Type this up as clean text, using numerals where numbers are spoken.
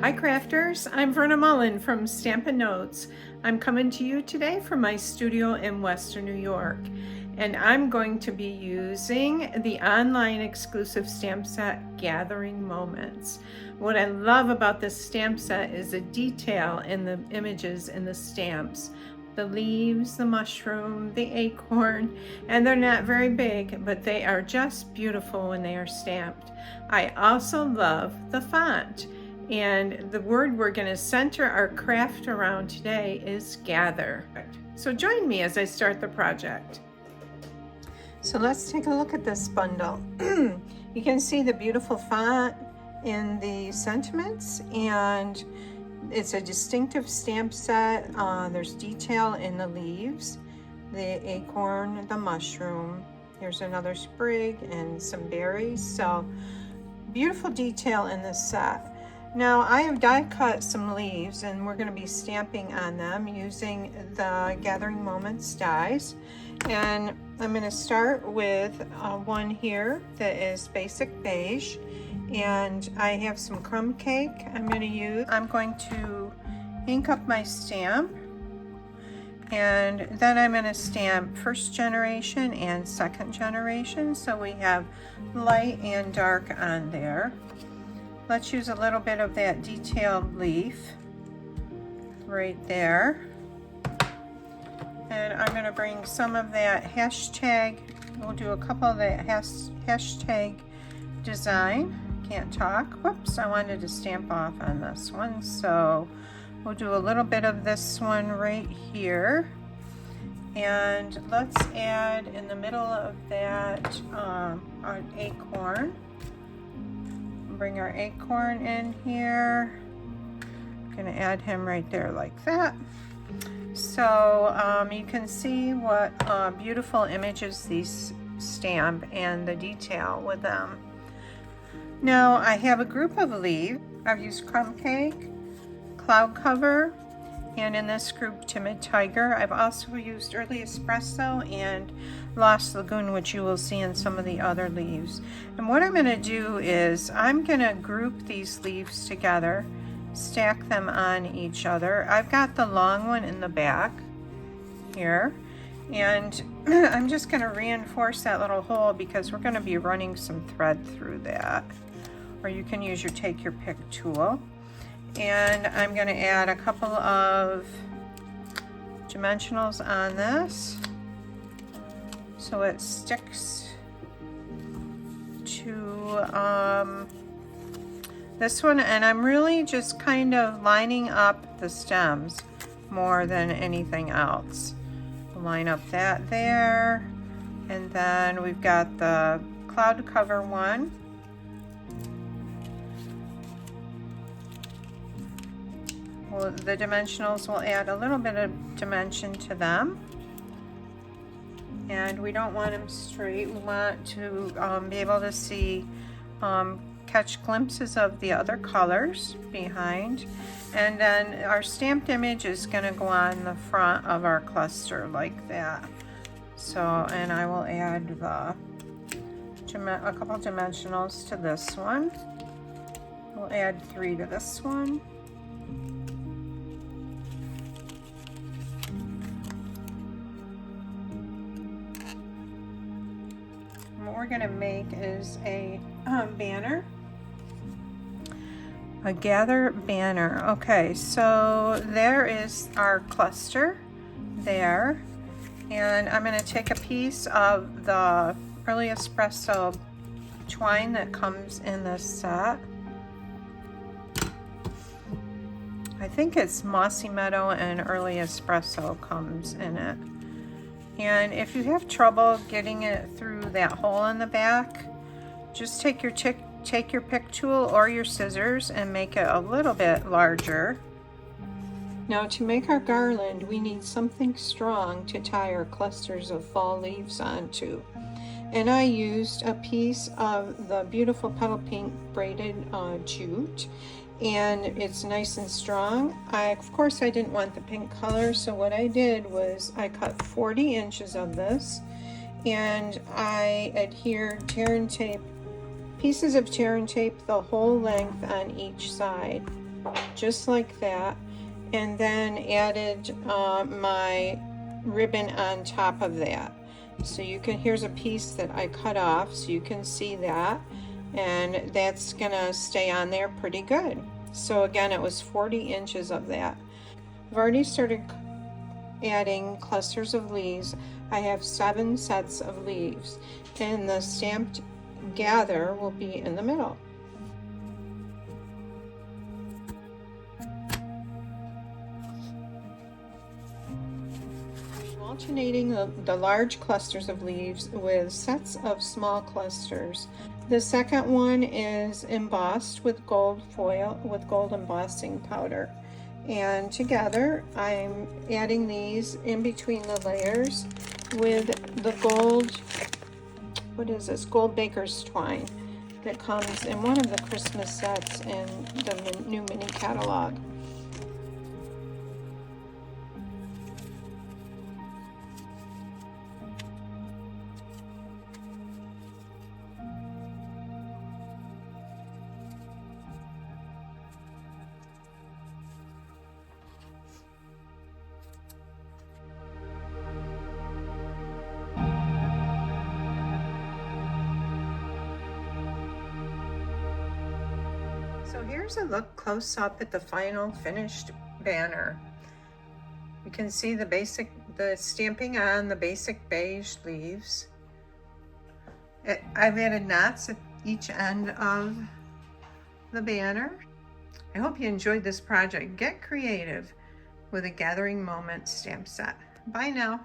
Hi crafters, I'm Verna Mullen from Stampin' Notes. I'm coming to you today from my studio in Western New York, and I'm going to be using the online exclusive stamp set Gathering Moments. What I love about this stamp set is the detail in the images in the stamps. The leaves, the mushroom, the acorn, and they're not very big, but they are just beautiful when they are stamped. I also love the font. And the word we're going to center our craft around today is gather. So join me as I start the project. So let's take a look at this bundle. You can see the beautiful font in the sentiments, and it's a distinctive stamp set. There's detail in the leaves, the acorn, the mushroom. Here's another sprig and some berries. So beautiful detail in this set. Now I have die cut some leaves, and we're going to be stamping on them using the Gathering Moments dies. And I'm going to start with one here that is basic beige, and I have some crumb cake I'm going to use. I'm going to ink up my stamp, and then I'm going to stamp first generation and second generation, so we have light and dark on there. Let's use a little bit of that detailed leaf right there. And I'm going to bring some of that hashtag, we'll do a couple of that hashtag design. Can't talk. Whoops, I wanted to stamp off on this one. So we'll do a little bit of this one right here. And let's add in the middle of that an acorn. Bring our acorn in here. Gonna add him right there like that. So you can see what beautiful images these stamp and the detail with them. Now I have a group of leaves. I've used crumb cake, cloud cover, and in this group Timid Tiger. I've also used Early Espresso and Lost Lagoon, which you will see in some of the other leaves. And what I'm going to do is I'm going to group these leaves together, stack them on each other. I've got the long one in the back here, and I'm just going to reinforce that little hole because we're going to be running some thread through that. Or you can use your take your pick tool. And I'm going to add a couple of dimensionals on this so it sticks to this one, and I'm really just kind of lining up the stems more than anything else. Line up that there, and then we've got the cloud cover one. Well, the dimensionals will add a little bit of dimension to them, and we don't want them straight. We want to be able to see, catch glimpses of the other colors behind, and then our stamped image is going to go on the front of our cluster like that. So, and I will add a couple dimensionals to this one. We'll add 3 to this one. What we're going to make is a banner, a gather banner. Okay, so there is our cluster there, and I'm going to take a piece of the Early Espresso twine that comes in this set. I think it's Mossy Meadow and Early Espresso comes in it. And if you have trouble getting it through that hole in the back, just take your pick tool or your scissors and make it a little bit larger. Now to make our garland, we need something strong to tie our clusters of fall leaves onto. And I used a piece of the beautiful petal pink braided jute, and it's nice and strong. Of course I didn't want the pink color, so what I did was I cut 40 inches of this, and I adhered pieces of tear and tape the whole length on each side. just like that, and then added my ribbon on top of that. So you can, here's a piece that I cut off so you can see that, and that's gonna stay on there pretty good. So again, it was 40 inches of that. I've already started adding clusters of leaves. I have 7 sets of leaves, and the stamped gather will be in the middle. Alternating the large clusters of leaves with sets of small clusters. The second one is embossed with gold foil, with gold embossing powder. And together I'm adding these in between the layers with the gold, what is this, gold baker's twine that comes in one of the Christmas sets in the new mini catalog. So here's a look close up at the final finished banner. You can see the stamping on the basic beige leaves. I've added knots at each end of the banner. I hope you enjoyed this project. Get creative with a Gathering Moment stamp set. Bye now.